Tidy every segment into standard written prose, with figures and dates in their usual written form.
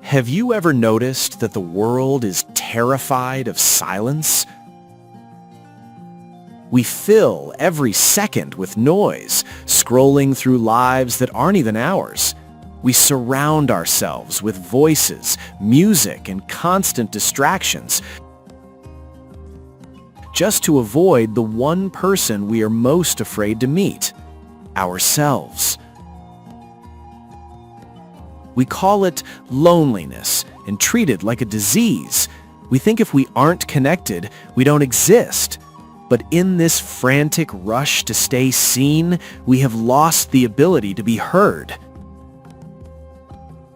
Have you ever noticed that the world is terrified of silence? We fill every second with noise, scrolling through lives that aren't even ours. We surround ourselves with voices, music, and constant distractions just to avoid the one person we are most afraid to meet, ourselves. We call it loneliness and treat it like a disease. We think if we aren't connected, we don't exist. But in this frantic rush to stay seen, we have lost the ability to be heard.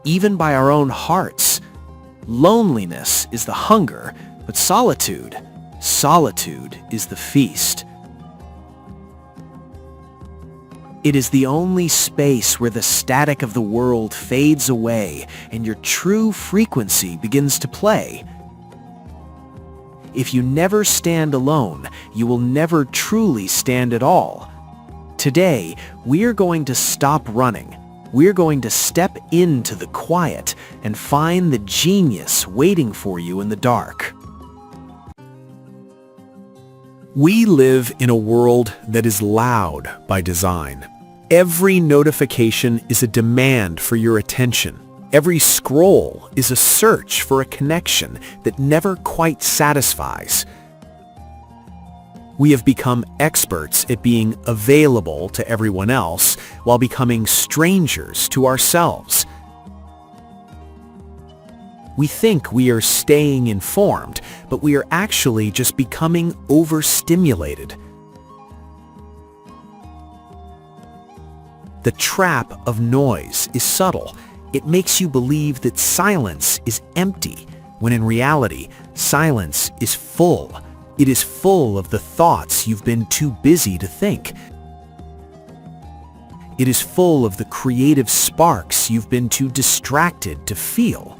Even by our own hearts. Loneliness is the hunger, but solitude is the feast. It is the only space where the static of the world fades away and your true frequency begins to play. If you never stand alone, you will never truly stand at all. Today, we're going to stop running. We're going to step into the quiet and find the genius waiting for you in the dark. We live in a world that is loud by design. Every notification is a demand for your attention. Every scroll is a search for a connection that never quite satisfies. We have become experts at being available to everyone else while becoming strangers to ourselves. We think we are staying informed, but we are actually just becoming overstimulated. The trap of noise is subtle. It makes you believe that silence is empty, when in reality, silence is full. It is full of the thoughts you've been too busy to think. It is full of the creative sparks you've been too distracted to feel.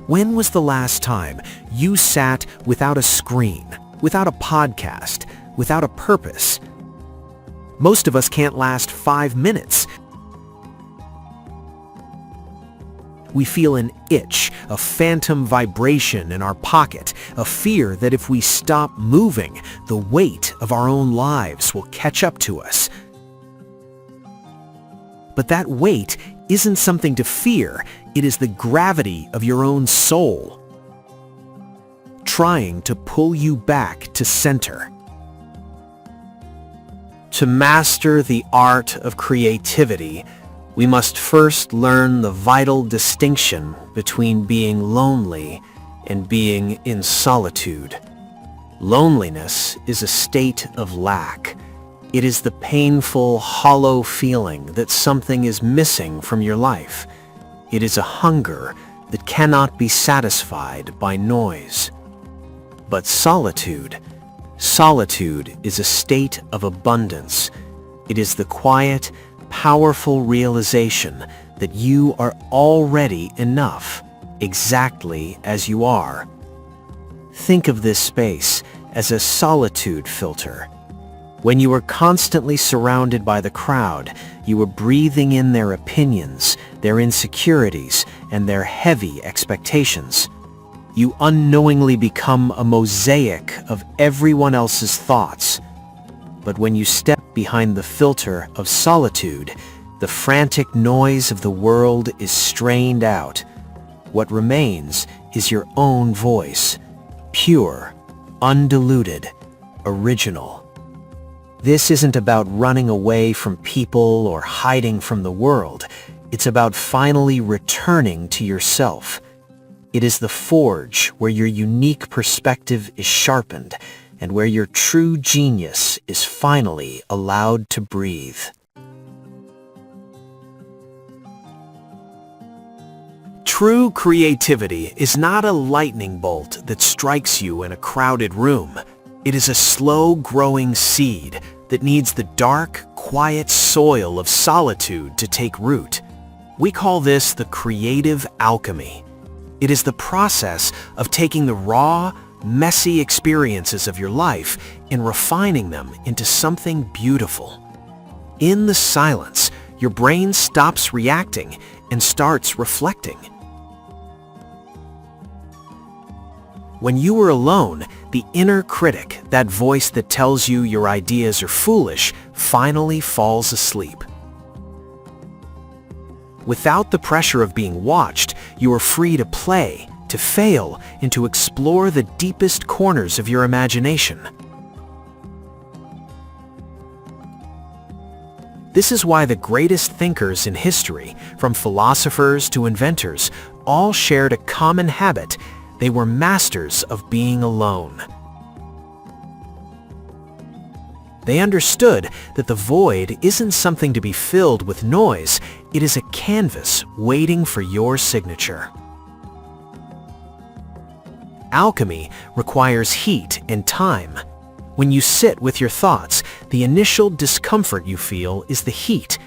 When was the last time you sat without a screen, without a podcast, without a purpose? Most of us can't last 5 minutes. We feel an itch, a phantom vibration in our pocket, a fear that if we stop moving, the weight of our own lives will catch up to us. But that weight isn't something to fear. It is the gravity of your own soul, trying to pull you back to center. To master the art of creativity, we must first learn the vital distinction between being lonely and being in solitude. Loneliness is a state of lack. It is the painful, hollow feeling that something is missing from your life. It is a hunger that cannot be satisfied by noise. But solitude is a state of abundance. It is the quiet, powerful realization that you are already enough, exactly as you are. Think of this space as a solitude filter. When you are constantly surrounded by the crowd, you are breathing in their opinions, their insecurities, and their heavy expectations. You unknowingly become a mosaic of everyone else's thoughts. But when you step behind the filter of solitude, the frantic noise of the world is strained out. What remains is your own voice, pure, undiluted, original. This isn't about running away from people or hiding from the world. It's about finally returning to yourself. It is the forge where your unique perspective is sharpened and where your true genius is finally allowed to breathe. True creativity is not a lightning bolt that strikes you in a crowded room. It is a slow-growing seed that needs the dark, quiet soil of solitude to take root. We call this the creative alchemy. It is the process of taking the raw, messy experiences of your life and refining them into something beautiful. In the silence, Your brain stops reacting and starts reflecting. When you are alone, the inner critic, that voice that tells you your ideas are foolish, finally falls asleep. Without the pressure of being watched, you are free to play, to fail, and to explore the deepest corners of your imagination. This is why the greatest thinkers in history, from philosophers to inventors, all shared a common habit. They were masters of being alone. They understood that the void isn't something to be filled with noise, it is a canvas waiting for your signature. Alchemy requires heat and time. When you sit with your thoughts, the initial discomfort you feel is the heat.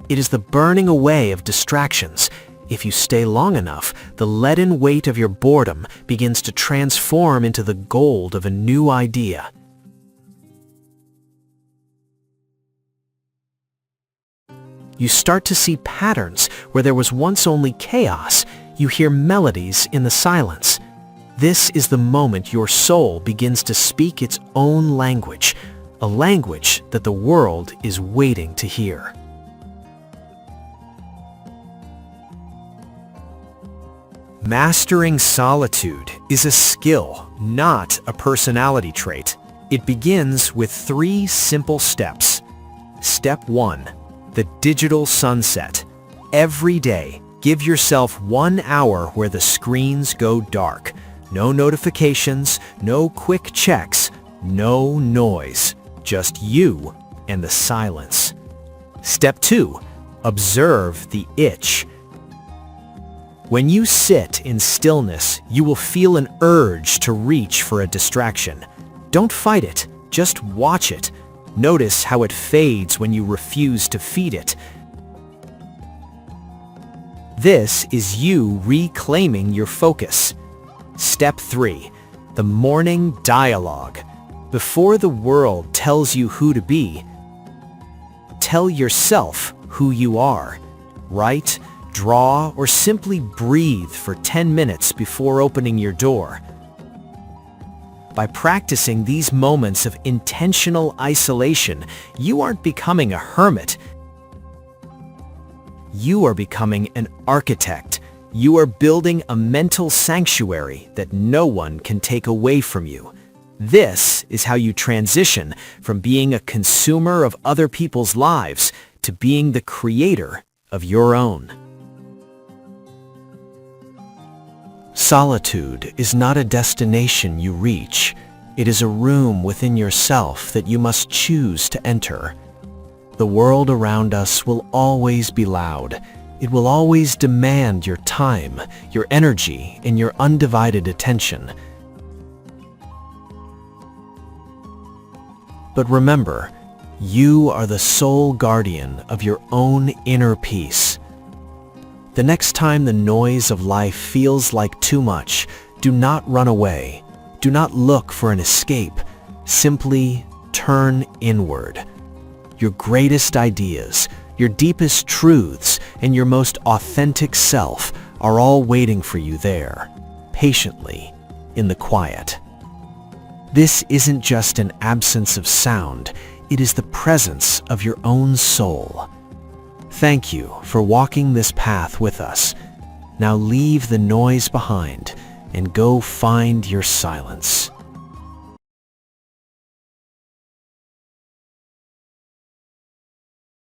It is the burning away of distractions. If you stay long enough, the leaden weight of your boredom begins to transform into the gold of a new idea. You start to see patterns where there was once only chaos. You hear melodies in the silence. This is the moment your soul begins to speak its own language, a language that the world is waiting to hear. Mastering solitude is a skill, not a personality trait. It begins with 3 simple steps. Step 1. The digital sunset. Every day, give yourself 1 hour where the screens go dark. No notifications, no quick checks, no noise. Just you and the silence. Step 2. Observe the itch. When you sit in stillness, you will feel an urge to reach for a distraction. Don't fight it, just watch it. Notice how it fades when you refuse to feed it. This is you reclaiming your focus. Step 3. The morning dialogue. Before the world tells you who to be, tell yourself who you are. Write, draw, or simply breathe for 10 minutes before opening your door. By practicing these moments of intentional isolation, you aren't becoming a hermit. You are becoming an architect. You are building a mental sanctuary that no one can take away from you. This is how you transition from being a consumer of other people's lives to being the creator of your own. Solitude is not a destination you reach. It is a room within yourself that you must choose to enter. The world around us will always be loud. It will always demand your time, your energy, and your undivided attention. But remember, you are the sole guardian of your own inner peace. The next time the noise of life feels like too much, do not run away. Do not look for an escape. Simply turn inward. Your greatest ideas, your deepest truths, and your most authentic self are all waiting for you there, patiently, in the quiet. This isn't just an absence of sound, it is the presence of your own soul. Thank you for walking this path with us. Now leave the noise behind and go find your silence.